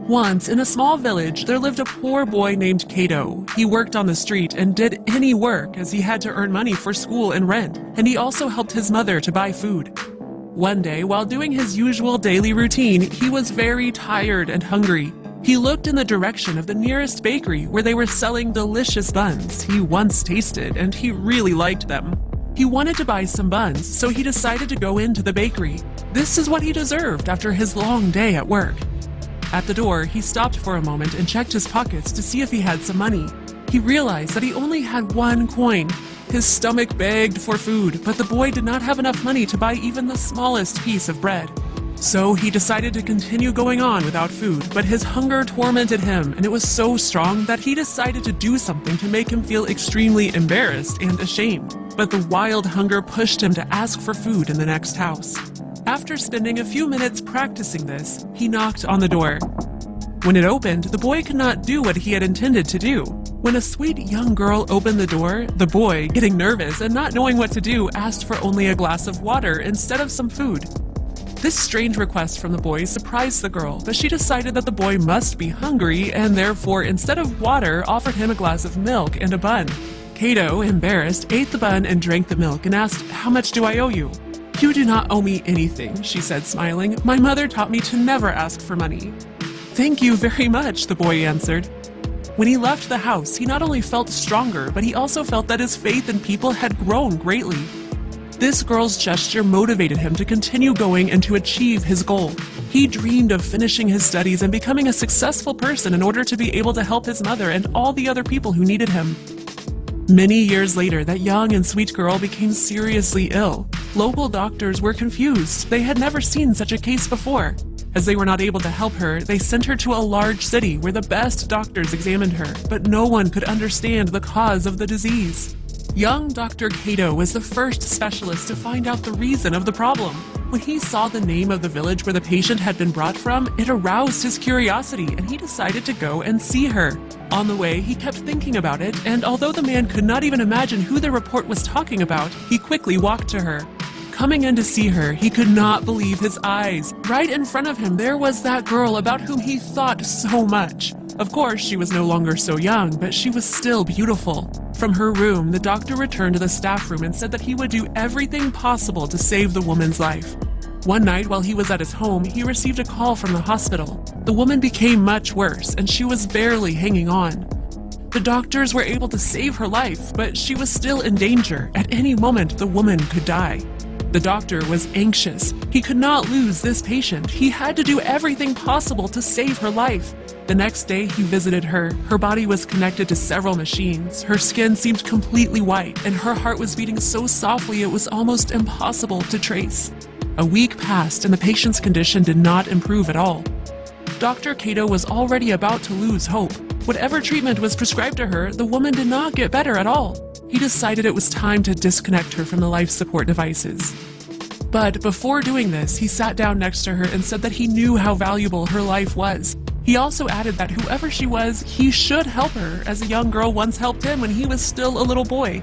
Once, in a small village, there lived a poor boy named Cato. He worked on the street and did any work as he had to earn money for school and rent, and he also helped his mother to buy food. One day, while doing his usual daily routine, he was very tired and hungry. He looked in the direction of the nearest bakery where they were selling delicious buns he once tasted, and he really liked them. He wanted to buy some buns, so he decided to go into the bakery. This is what he deserved after his long day at work. At the door, he stopped for a moment and checked his pockets to see if he had some money. He realized that he only had 1 coin. His stomach begged for food, but the boy did not have enough money to buy even the smallest piece of bread. So he decided to continue going on without food, but his hunger tormented him, and it was so strong that he decided to do something to make him feel extremely embarrassed and ashamed. But the wild hunger pushed him to ask for food in the next house. After spending a few minutes practicing this, he knocked on the door. When it opened, the boy could not do what he had intended to do. When a sweet young girl opened the door, the boy, getting nervous and not knowing what to do, asked for only a glass of water instead of some food. This strange request from the boy surprised the girl, but she decided that the boy must be hungry and therefore, instead of water, offered him a glass of milk and a bun. Cato, embarrassed, ate the bun and drank the milk and asked, "How much do I owe you?" "You do not owe me anything," she said, smiling. "My mother taught me to never ask for money." "Thank you very much," the boy answered. When he left the house, he not only felt stronger, but he also felt that his faith in people had grown greatly. This girl's gesture motivated him to continue going and to achieve his goal. He dreamed of finishing his studies and becoming a successful person in order to be able to help his mother and all the other people who needed him. Many years later, that young and sweet girl became seriously ill. Local doctors were confused. They had never seen such a case before. As they were not able to help her, they sent her to a large city where the best doctors examined her, but no one could understand the cause of the disease. Young Dr. Cato was the first specialist to find out the reason of the problem. When he saw the name of the village where the patient had been brought from, it aroused his curiosity, and he decided to go and see her. On the way, he kept thinking about it, and although the man could not even imagine who the report was talking about, he quickly walked to her. Coming in to see her, he could not believe his eyes. Right in front of him, there was that girl about whom he thought so much. Of course, she was no longer so young, but she was still beautiful. From her room, the doctor returned to the staff room and said that he would do everything possible to save the woman's life. One night, while he was at his home, he received a call from the hospital. The woman became much worse, and she was barely hanging on. The doctors were able to save her life, but she was still in danger. At any moment, the woman could die. The doctor was anxious. He could not lose this patient. He had to do everything possible to save her life. The next day, he visited her. Her body was connected to several machines. Her skin seemed completely white, and her heart was beating so softly it was almost impossible to trace. A week passed, and the patient's condition did not improve at all. Dr. Cato was already about to lose hope. Whatever treatment was prescribed to her, the woman did not get better at all. He decided it was time to disconnect her from the life support devices. But before doing this, he sat down next to her and said that he knew how valuable her life was. He also added that whoever she was, he should help her, as a young girl once helped him when he was still a little boy.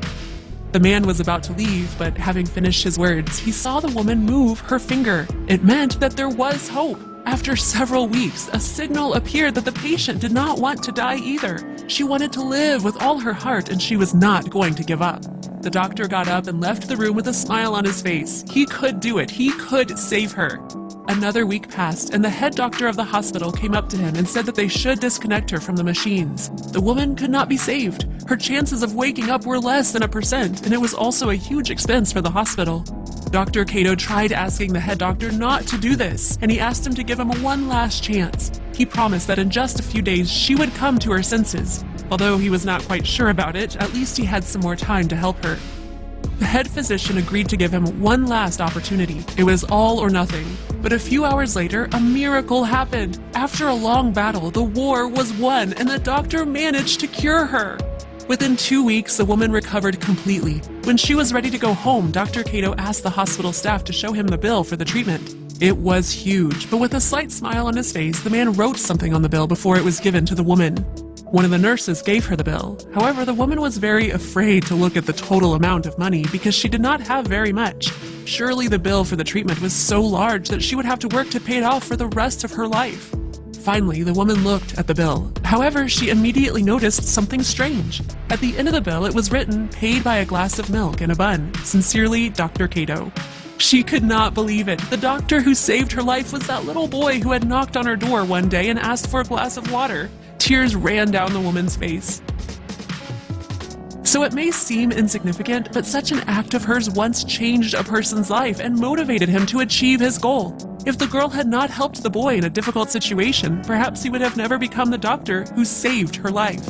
The man was about to leave, but having finished his words, he saw the woman move her finger. It meant that there was hope. After several weeks, a signal appeared that the patient did not want to die either. She wanted to live with all her heart, and she was not going to give up. The doctor got up and left the room with a smile on his face. He could do it. He could save her. Another week passed, and the head doctor of the hospital came up to him and said that they should disconnect her from the machines. The woman could not be saved. Her chances of waking up were less than 1%, and it was also a huge expense for the hospital. Dr. Cato tried asking the head doctor not to do this, and he asked him to give him one last chance. He promised that in just a few days she would come to her senses. Although he was not quite sure about it, at least he had some more time to help her. The head physician agreed to give him one last opportunity. It was all or nothing. But a few hours later, a miracle happened. After a long battle, the war was won, and the doctor managed to cure her. Within 2 weeks, the woman recovered completely. When she was ready to go home, Dr. Cato asked the hospital staff to show him the bill for the treatment. It was huge, but with a slight smile on his face, the man wrote something on the bill before it was given to the woman. One of the nurses gave her the bill. However, the woman was very afraid to look at the total amount of money because she did not have very much. Surely the bill for the treatment was so large that she would have to work to pay it off for the rest of her life. Finally, the woman looked at the bill. However, she immediately noticed something strange. At the end of the bill, it was written, "Paid by a glass of milk and a bun. Sincerely, Dr. Cato." She could not believe it. The doctor who saved her life was that little boy who had knocked on her door one day and asked for a glass of water. Tears ran down the woman's face. So it may seem insignificant, but such an act of hers once changed a person's life and motivated him to achieve his goal. If the girl had not helped the boy in a difficult situation, perhaps he would have never become the doctor who saved her life.